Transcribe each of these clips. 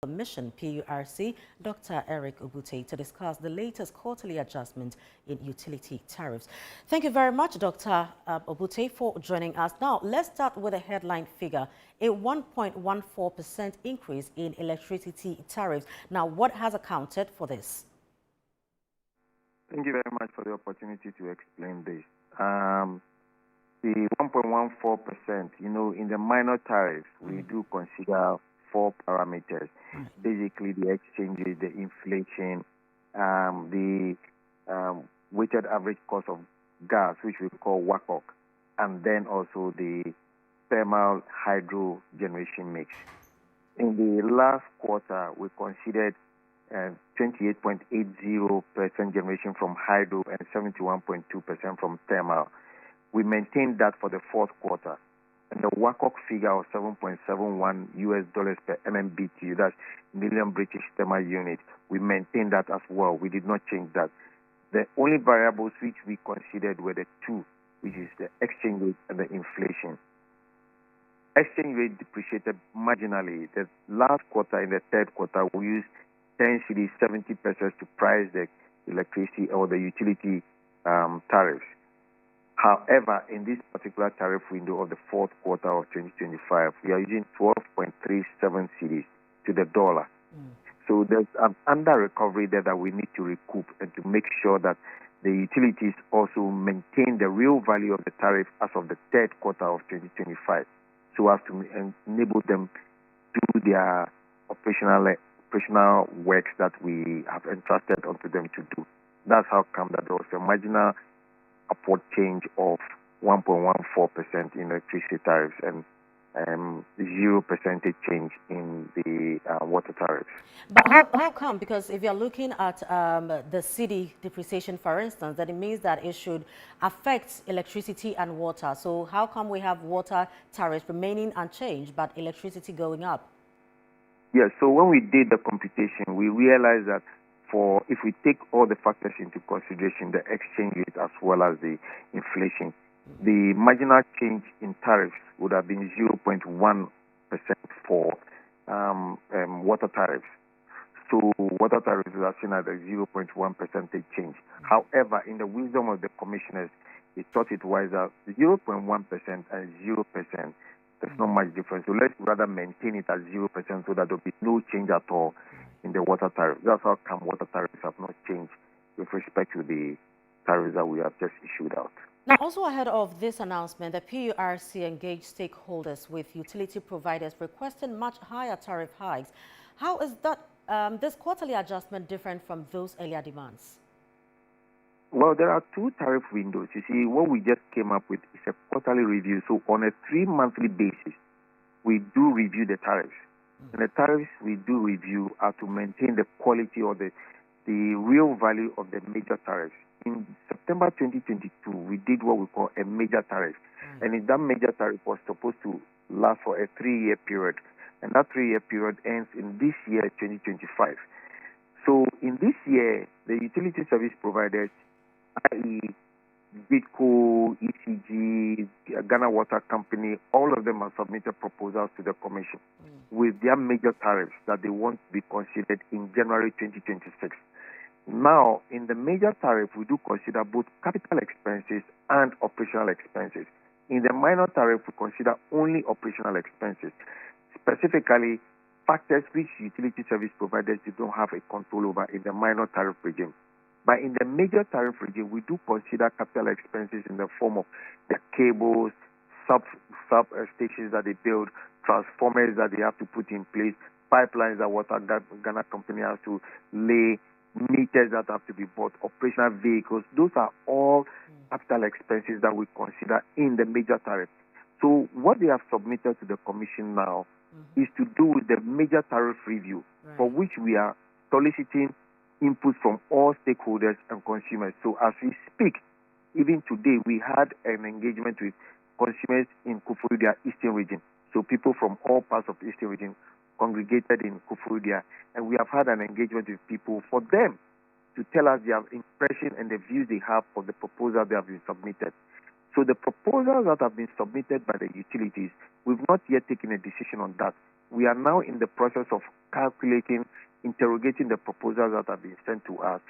Commission, PURC, Dr. Eric Obute, to discuss the latest quarterly adjustment in utility tariffs. Thank you very much, Dr. Obute, for joining us. Now, let's start with a headline figure, a 1.14% increase in electricity tariffs. Now, what has accounted for this? Thank you very much for the opportunity to explain this. The 1.14%, in the minor tariffs, we do consider 4 parameters. Basically, the exchange rate, the inflation, the weighted average cost of gas, which we call WACOG, and then also the thermal hydro generation mix. In the last quarter, we considered 28.80% generation from hydro and 71.2% from thermal. We maintained that for the fourth quarter. And the WACOG figure of $7.71 per MMBTU, that's million British thermal unit, we maintained that as well. We did not change that. The only variables which we considered were the two, which is the exchange rate and the inflation. Exchange rate depreciated marginally. The last quarter, in the third quarter, we used 10 cedis, 70 pesos to price the electricity or the utility tariffs. However, in this particular tariff window of the fourth quarter of 2025, we are using 12.37 cedis to the dollar. So there's an under recovery there that we need to recoup and to make sure that the utilities also maintain the real value of the tariff as of the third quarter of 2025, so as to enable them to do their operational works that we have entrusted onto them to do. That's how come that there was a marginal upward change of 1.14% in electricity tariffs and 0% change in the water tariffs. But how come? Because if you're looking at the city depreciation, for instance, that it means that it should affect electricity and water. So how come we have water tariffs remaining unchanged, but electricity going up? Yes, so when we did the computation, we realized that if we take all the factors into consideration, the exchange rate as well as the inflation, the marginal change in tariffs would have been 0.1% for water tariffs. So water tariffs are seen at a 0.1% change. However, in the wisdom of the commissioners, they thought it wise that 0.1% and 0%, there's not much difference. So let's rather maintain it at 0% so that there'll be no change at all in the water tariff. That's how come water tariffs have not changed with respect to the tariffs that we have just issued out. Now, also ahead of this announcement, the PURC engaged stakeholders with utility providers requesting much higher tariff hikes. How is that this quarterly adjustment different from those earlier demands? Well, there are 2 tariff windows. You see, what we just came up with is a quarterly review. So on a 3-monthly basis, we do review the tariffs. And the tariffs we do review are to maintain the quality or the real value of the major tariffs. In September 2022, we did what we call a major tariff. And in that major tariff was supposed to last for a 3-year period. And that 3-year period ends in this year, 2025. So in this year, the utility service providers, i.e. BIDCO, ECG, Ghana Water Company, all of them have submitted proposals to the Commission with their major tariffs that they want to be considered in January 2026. Now, in the major tariff, we do consider both capital expenses and operational expenses. In the minor tariff, we consider only operational expenses, specifically factors which utility service providers don't have a control over in the minor tariff regime. But in the major tariff regime, we do consider capital expenses in the form of the cables, substations that they build, transformers that they have to put in place, pipelines that Water Ghana Company has to lay, meters that have to be bought, operational vehicles. Those are all capital expenses that we consider in the major tariff. So what they have submitted to the Commission now is to do with the major tariff review, for which we are soliciting input from all stakeholders and consumers. So as we speak, even today, we had an engagement with consumers in Kufuria Eastern region. So people from all parts of the Eastern region congregated in Kufuria, and we have had an engagement with people for them to tell us their impression and the views they have of the proposal that have been submitted. So the proposals that have been submitted by the utilities, we've not yet taken a decision on that. we are now in the process of calculating, interrogating the proposals that have been sent to us,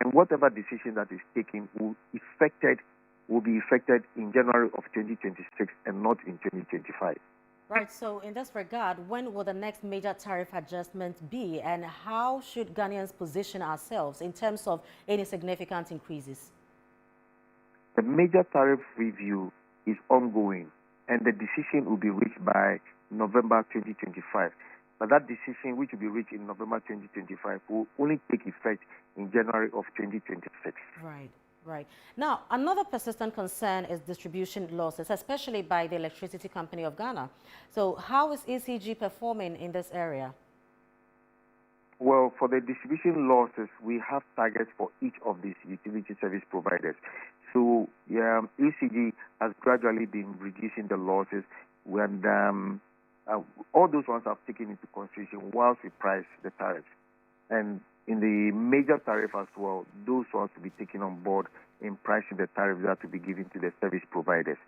and whatever decision that is taken will be effected in January of 2026 and not in 2025. Right. So in this regard, when will the next major tariff adjustment be, and how should Ghanaians position ourselves in terms of any significant increases? The major tariff review is ongoing, and the decision will be reached by November 2025. But that decision, which will be reached in November 2025, will only take effect in January of 2026. Right. Right. Now, another persistent concern is distribution losses, especially by the Electricity Company of Ghana. So how is ECG performing in this area? Well, for the distribution losses, we have targets for each of these utility service providers. So ECG has gradually been reducing the losses when all those ones have taken into consideration whilst we price the tariffs. And in the major tariff as well, those ones will be taken on board in pricing the tariffs that will be given to the service providers.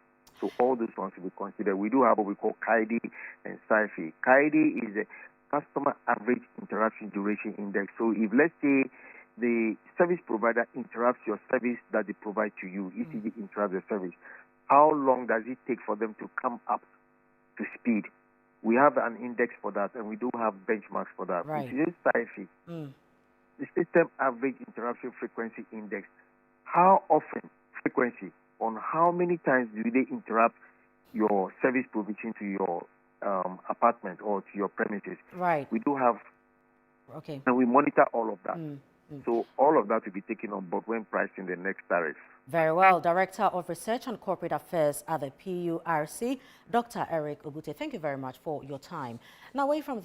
So all those ones will be considered. We do have what we call KID and SIFI. KID is the Customer Average Interruption Duration Index. So if, let's say, the service provider interrupts your service that they provide to you, ECG interrupts the service, how long does it take for them to come up to speed? We have an index for that, and we do have benchmarks for that. Right. Which is SIFI, the System Average Interruption Frequency Index. How often, frequency, on how many times do they interrupt your service provision to your apartment or to your premises? Right. We do have, okay, and we monitor all of that. So all of that will be taken on board when pricing the next tariff. Very well. Director of Research and Corporate Affairs at the PURC, Dr. Eric Obute. Thank you very much for your time. Now, away from